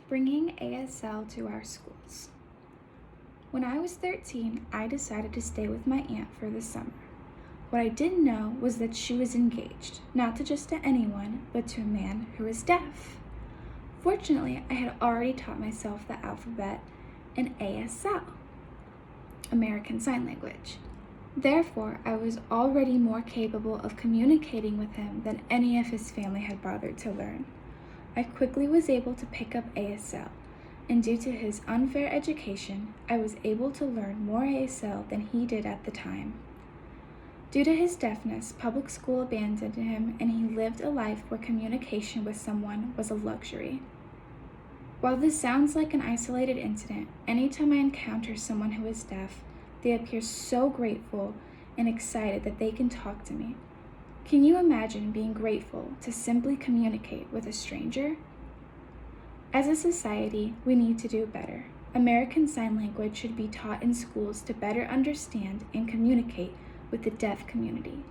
Bringing ASL to our schools. When I was 13, I decided to stay with my aunt for the summer. What I didn't know was that she was engaged, not to just to anyone, but to a man who was deaf. Fortunately, I had already taught myself the alphabet in ASL, American Sign Language. Therefore, I was already more capable of communicating with him than any of his family had bothered to learn. I quickly was able to pick up ASL, and due to his unfair education, I was able to learn more ASL than he did at the time. Due to his deafness, public school abandoned him, and he lived a life where communication with someone was a luxury. While this sounds like an isolated incident, anytime I encounter someone who is deaf, they appear so grateful and excited that they can talk to me. Can you imagine being grateful to simply communicate with a stranger? As a society, we need to do better. American Sign Language should be taught in schools to better understand and communicate with the deaf community,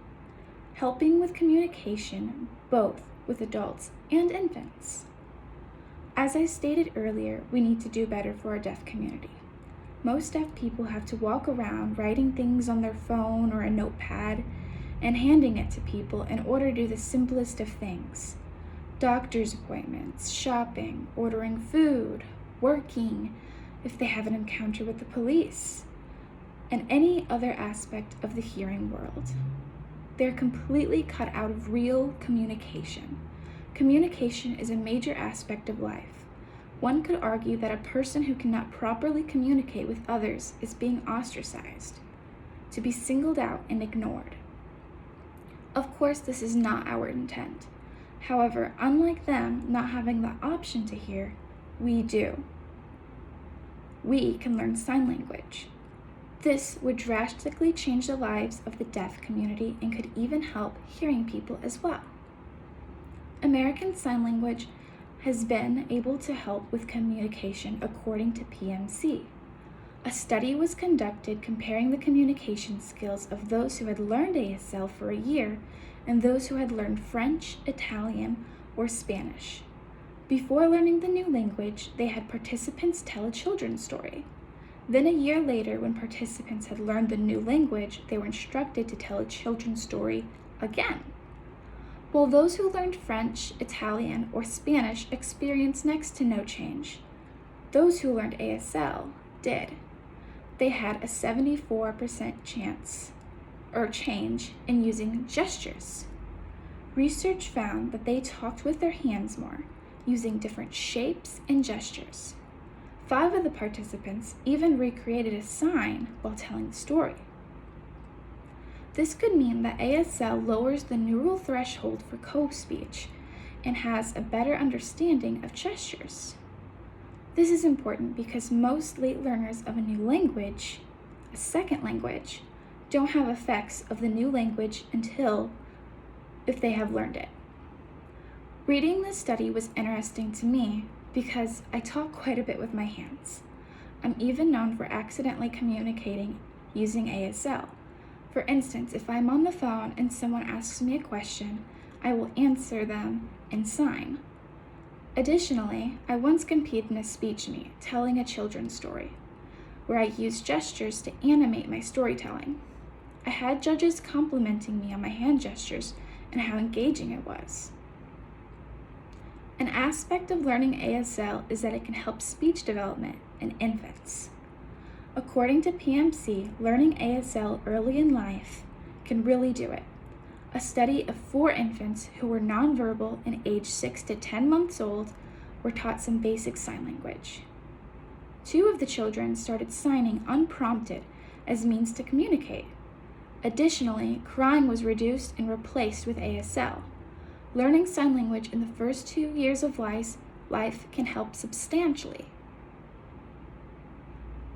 helping with communication both with adults and infants. As I stated earlier, we need to do better for our deaf community. Most deaf people have to walk around writing things on their phone or a notepad and handing it to people in order to do the simplest of things. Doctor's appointments, shopping, ordering food, working, if they have an encounter with the police, and any other aspect of the hearing world. They're completely cut out of real communication. Communication is a major aspect of life. One could argue that a person who cannot properly communicate with others is being ostracized, to be singled out and ignored. Of course, this is not our intent. However, unlike them not having the option to hear, we do. We can learn sign language. This would drastically change the lives of the deaf community and could even help hearing people as well. American Sign Language has been able to help with communication according to PMC. A study was conducted comparing the communication skills of those who had learned ASL for a year and those who had learned French, Italian, or Spanish. Before learning the new language, they had participants tell a children's story. Then a year later, when participants had learned the new language, they were instructed to tell a children's story again. While those who learned French, Italian, or Spanish experienced next to no change, those who learned ASL did. They had a 74% change in using gestures. Research found that they talked with their hands more, using different shapes and gestures. 5 of the participants even recreated a sign while telling the story. This could mean that ASL lowers the neural threshold for co-speech and has a better understanding of gestures. This is important because most late learners of a new language, a second language, don't have effects of the new language until if they have learned it. Reading this study was interesting to me because I talk quite a bit with my hands. I'm even known for accidentally communicating using ASL. For instance, if I'm on the phone and someone asks me a question, I will answer them in sign. Additionally, I once competed in a speech meet telling a children's story, where I used gestures to animate my storytelling. I had judges complimenting me on my hand gestures and how engaging it was. An aspect of learning ASL is that it can help speech development in infants. According to PMC, learning ASL early in life can really do it. A study of 4 infants who were nonverbal and aged 6 to 10 months old were taught some basic sign language. 2 of the children started signing unprompted as means to communicate. Additionally, crying was reduced and replaced with ASL. Learning sign language in the first 2 years of life can help substantially.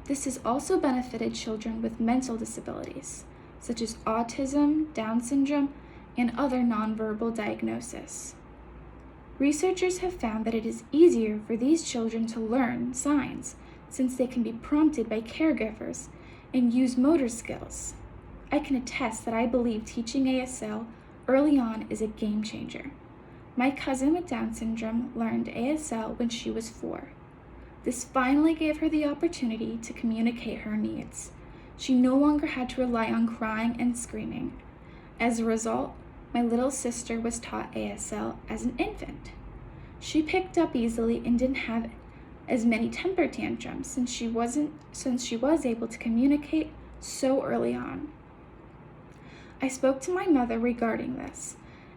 This has also benefited children with mental disabilities, such as autism, Down syndrome, and other nonverbal diagnoses. Researchers have found that it is easier for these children to learn signs since they can be prompted by caregivers and use motor skills. I can attest that I believe teaching ASL early on is a game changer. My cousin with Down syndrome learned ASL when she was 4. This finally gave her the opportunity to communicate her needs. She no longer had to rely on crying and screaming. As a result, my little sister was taught ASL as an infant. She picked up easily and didn't have as many temper tantrums since she was able to communicate so early on. I spoke to my mother regarding this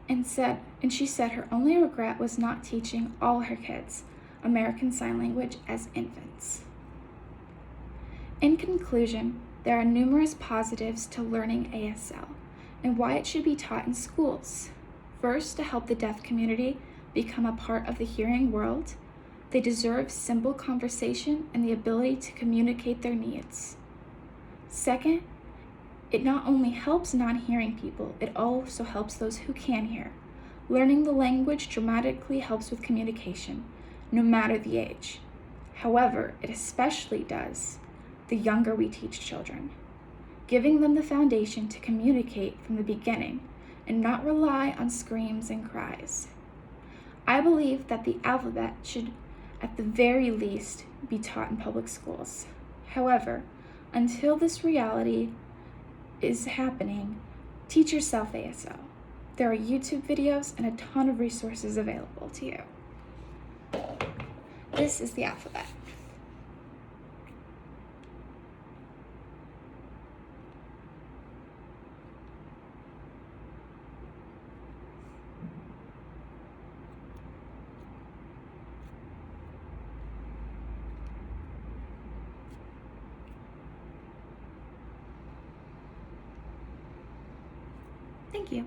and she said her only regret was not teaching all her kids American Sign Language as infants. In conclusion, there are numerous positives to learning ASL and why it should be taught in schools. First, to help the deaf community become a part of the hearing world. They deserve simple conversation and the ability to communicate their needs. Second, it not only helps non-hearing people, it also helps those who can hear. Learning the language dramatically helps with communication, no matter the age. However, it especially does the younger we teach children, giving them the foundation to communicate from the beginning and not rely on screams and cries. I believe that the alphabet should, at the very least, be taught in public schools. However, until this reality is happening, teach yourself ASL. There are YouTube videos and a ton of resources available to you. This is the alphabet. Thank you.